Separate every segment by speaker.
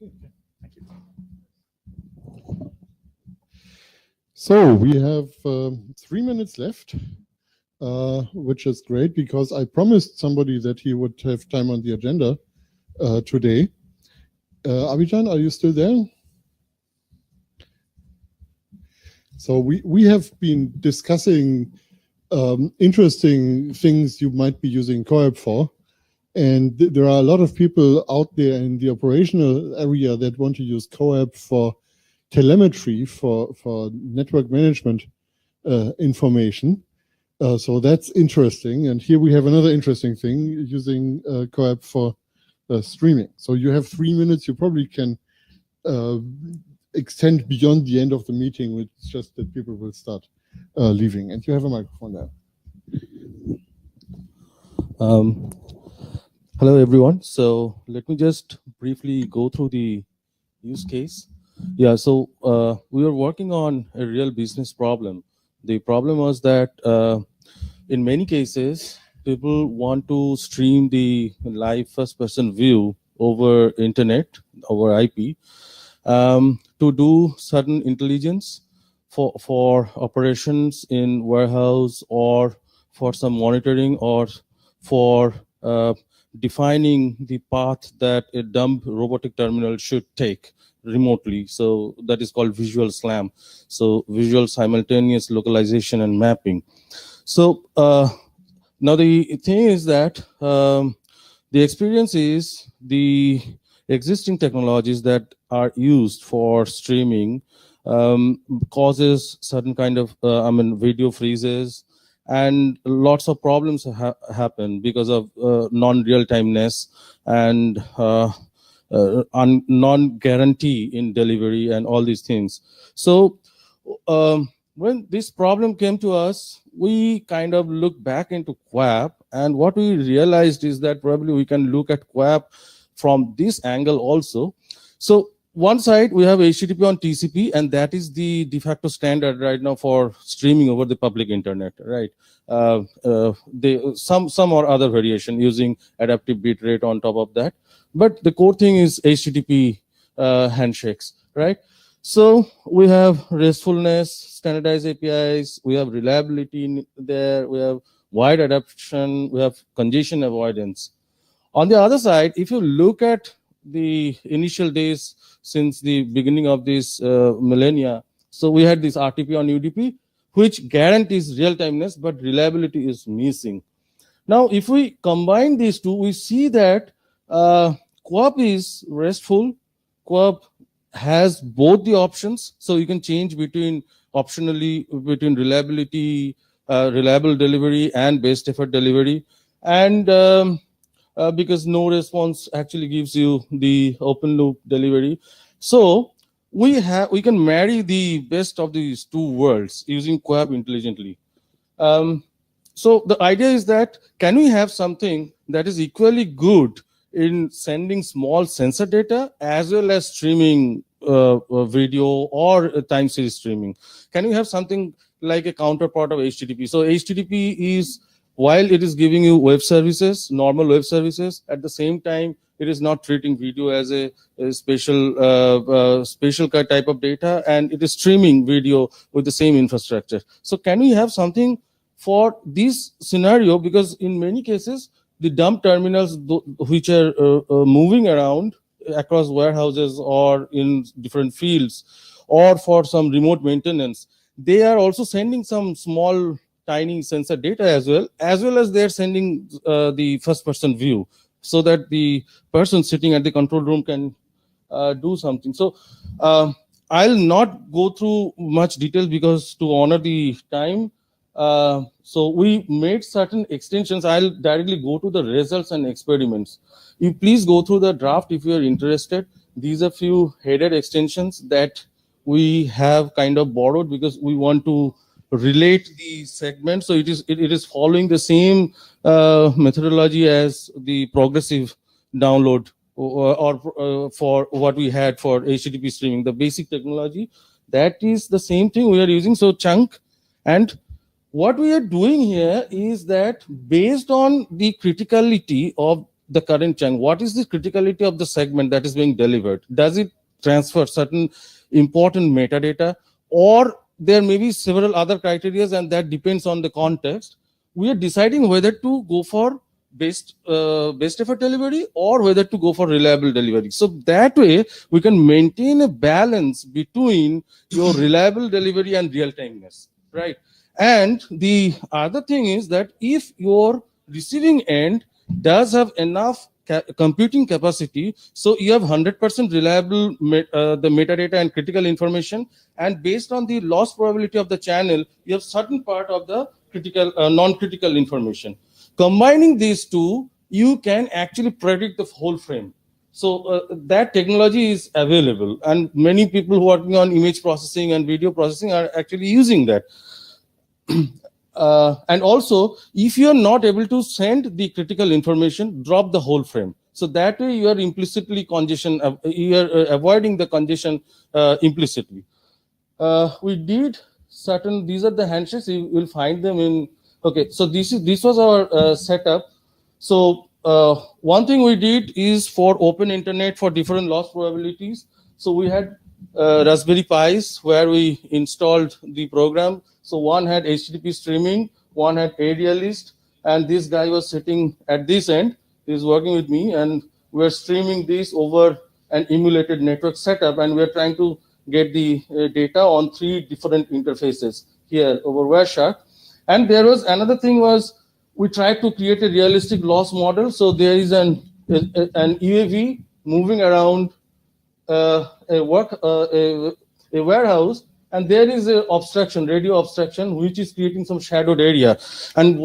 Speaker 1: Okay, thank you.
Speaker 2: So we have 3 minutes left, which is great because I promised somebody that he would have time on the agenda today. Abhijan, are you still there? So we have been discussing interesting things you might be using CoRE for. And there are a lot of people out there in the operational area that want to use CoRE for telemetry, for network management information. So that's interesting. And here we have another interesting thing, using CoRE for streaming. So you have 3 minutes. You probably can extend beyond the end of the meeting. It's just that people will start leaving. And you have a microphone there.
Speaker 3: Hello, everyone. So let me just briefly go through the use case. Yeah, so we were working on a real business problem. The problem was that in many cases, people want to stream the live first-person view over internet, over IP, to do certain intelligence for operations in warehouse, or for some monitoring, or for defining the path that a dumb robotic terminal should take remotely. So that is called visual SLAM. So visual simultaneous localization and mapping. So now the thing is that the experience is the existing technologies that are used for streaming causes certain kind of video freezes, and lots of problems happen because of non-real-timeness and non-guarantee in delivery and all these things. So when this problem came to us, we kind of looked back into QAP, and what we realized is that probably we can look at QAP from this angle also. So one side, we have HTTP on TCP, and that is the de facto standard right now for streaming over the public internet, right? Some or other variation using adaptive bitrate on top of that. But the core thing is HTTP handshakes, right? So we have RESTfulness, standardized APIs, we have reliability in there, we have wide adaptation, we have congestion avoidance. On the other side, if you look at the initial days since the beginning of this millennia, so we had this RTP on UDP, which guarantees real-timeness, but reliability is missing. Now, if we combine these two, we see that QAP is RESTful. QAP has both the options, so you can change between optionally between reliability, reliable delivery, and best effort delivery. And because no response actually gives you the open loop delivery. So we can marry the best of these two worlds using QAP intelligently. So the idea is that, can we have something that is equally good in sending small sensor data as well as streaming video or time series streaming? Can we have something like a counterpart of HTTP? So HTTP is, while it is giving you web services, normal web services, at the same time, it is not treating video as a spatial type of data, and it is streaming video with the same infrastructure. So can we have something for this scenario? Because in many cases, the dumb terminals which are moving around across warehouses or in different fields, or for some remote maintenance, they are also sending some small tiny sensor data as well as they're sending the first person view, so that the person sitting at the control room can do something. So I'll not go through much detail because to honor the time. So we made certain extensions. I'll directly go to the results and experiments. You please go through the draft if you are interested. These are few headed extensions that we have kind of borrowed because we want to relate the segment. So it is following the same methodology as the progressive download or for what we had for HTTP streaming, the basic technology. That is the same thing we are using. So chunk, and what we are doing here is that based on the criticality of the current chunk? What is the criticality of the segment that is being delivered? Does it transfer certain important metadata, or there may be several other criteria, and that depends on the context? We are deciding whether to go for best effort delivery or whether to go for reliable delivery. So that way we can maintain a balance between your reliable delivery and real timeness, right? And the other thing is that if your receiving end does have enough computing capacity, so you have 100% reliable the metadata and critical information, and based on the loss probability of the channel, you have certain part of the critical non-critical information. Combining these two, you can actually predict the whole frame. So that technology is available, and many people working on image processing and video processing are actually using that. And also, if you are not able to send the critical information, drop the whole frame. So that way you are implicitly congestion, you are avoiding the congestion implicitly. We did certain, these are the handshakes, you will find them in, okay, so this was our setup. So one thing we did is for open internet for different loss probabilities. So we had Raspberry Pis where we installed the program. So one had HTTP streaming, one had A-REaLiST, and this guy was sitting at this end. He's working with me, and we're streaming this over an emulated network setup, and we're trying to get the data on 3 different interfaces here over Wireshark. And there was another thing was we tried to create a realistic loss model. So there is an UAV moving around a warehouse, and there is a obstruction, radio obstruction, which is creating some shadowed area. And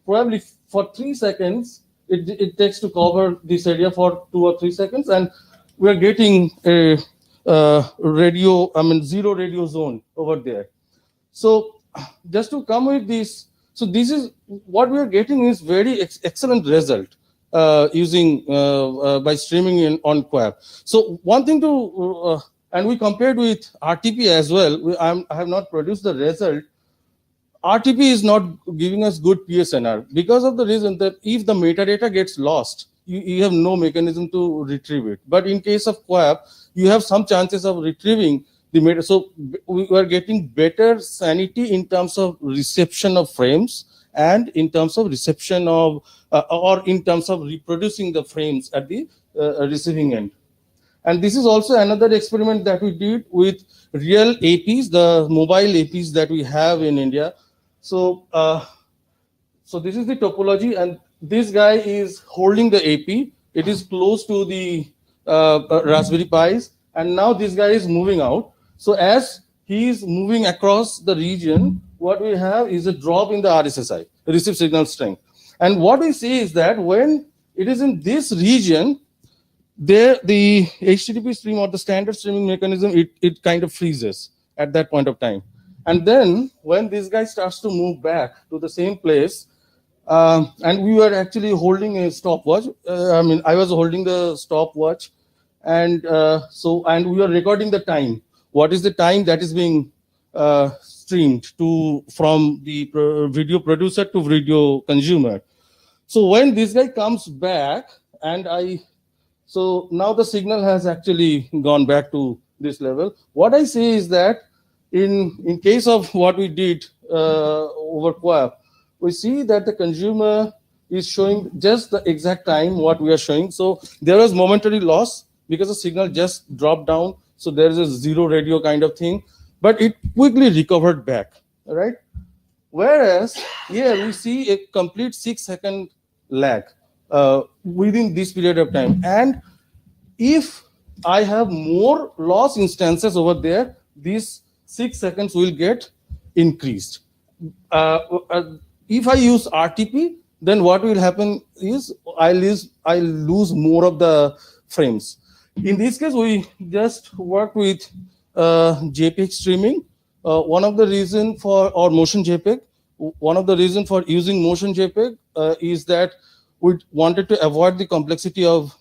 Speaker 3: probably for 3 seconds, it takes to cover this area for 2 or 3 seconds, and we're getting a zero radio zone over there. So just to come with this, so this is what we are getting is very excellent result using by streaming in on CoRE. So one thing to and we compared with RTP as well. I have not produced the result. RTP is not giving us good PSNR because of the reason that if the metadata gets lost, you have no mechanism to retrieve it. But in case of CoRE, you have some chances of retrieving the meta. So we are getting better sanity in terms of reception of frames and in terms of reception of or in terms of reproducing the frames at the receiving end. And this is also another experiment that we did with real APs, the mobile APs that we have in India. So, so this is the topology, and this guy is holding the AP. It is close to the Raspberry Pis, and now this guy is moving out. So as he is moving across the region, what we have is a drop in the RSSI, receive signal strength. And what we see is that when it is in this region, there the HTTP stream or the standard streaming mechanism, it kind of freezes at that point of time. And then when this guy starts to move back to the same place, and we were actually holding a stopwatch. I was holding the stopwatch, and and we were recording the time. What is the time that is being streamed from the video producer to video consumer? So when this guy comes back, and so now the signal has actually gone back to this level. What I say is that in case of what we did over CoRE, we see that the consumer is showing just the exact time what we are showing. So there was momentary loss because the signal just dropped down. So there is a zero radio kind of thing, but it quickly recovered back, right? Whereas here we see a complete 6-second lag within this period of time. And if I have more loss instances over there, these 6 seconds will get increased. If I use RTP, then what will happen is I lose more of the frames. In this case, we just worked with JPEG streaming. One of the reason for, or motion JPEG, one of the reason for using motion JPEG is that we wanted to avoid the complexity of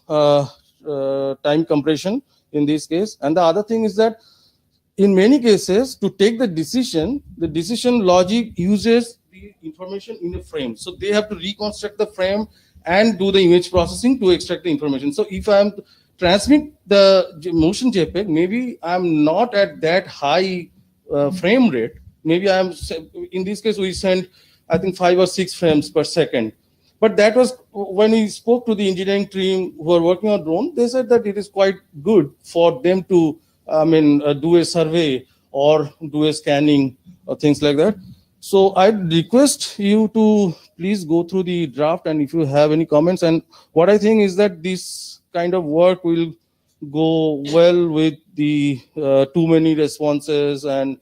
Speaker 3: time compression in this case. And the other thing is that in many cases, to take the decision logic uses the information in a frame. So they have to reconstruct the frame and do the image processing to extract the information. So if I'm transmit the motion JPEG, maybe I'm not at that high frame rate. Maybe in this case, we send, I think, 5 or 6 frames per second. But that was when we spoke to the engineering team who are working on drone, they said that it is quite good for them to, do a survey or do a scanning or things like that. So I'd request you to please go through the draft, and if you have any comments. And what I think is that this kind of work will go well with the too many responses and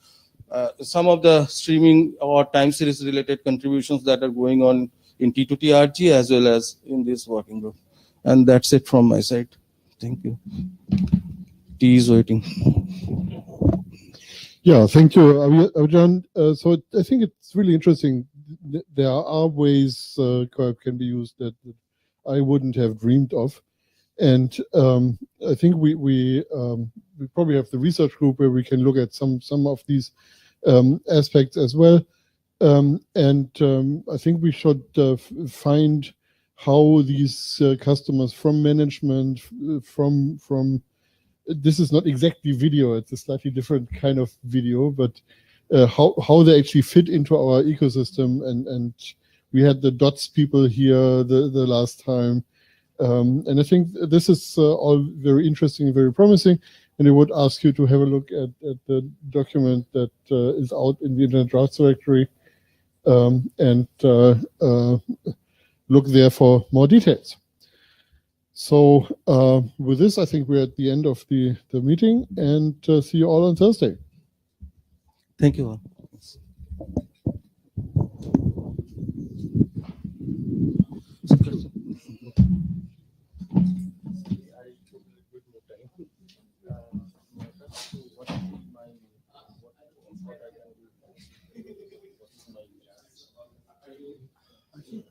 Speaker 3: some of the streaming or time series related contributions that are going on in T2TRG as well as in this working group. And that's it from my side. Thank you. Tea is waiting.
Speaker 2: Yeah, thank you, Abhijan. So I think it's really interesting. There are ways CoRE can be used that I wouldn't have dreamed of. And I think we probably have the research group where we can look at some of these aspects as well. I think we should find how these customers from management, from this is not exactly video, it's a slightly different kind of video, but how they actually fit into our ecosystem. And we had the DOTS people here the last time. And I think this is all very interesting and very promising. And I would ask you to have a look at the document that is out in the Internet Drafts Directory and look there for more details. So with this, I think we're at the end of the meeting, and see you all on Thursday.
Speaker 3: Thank you all. I think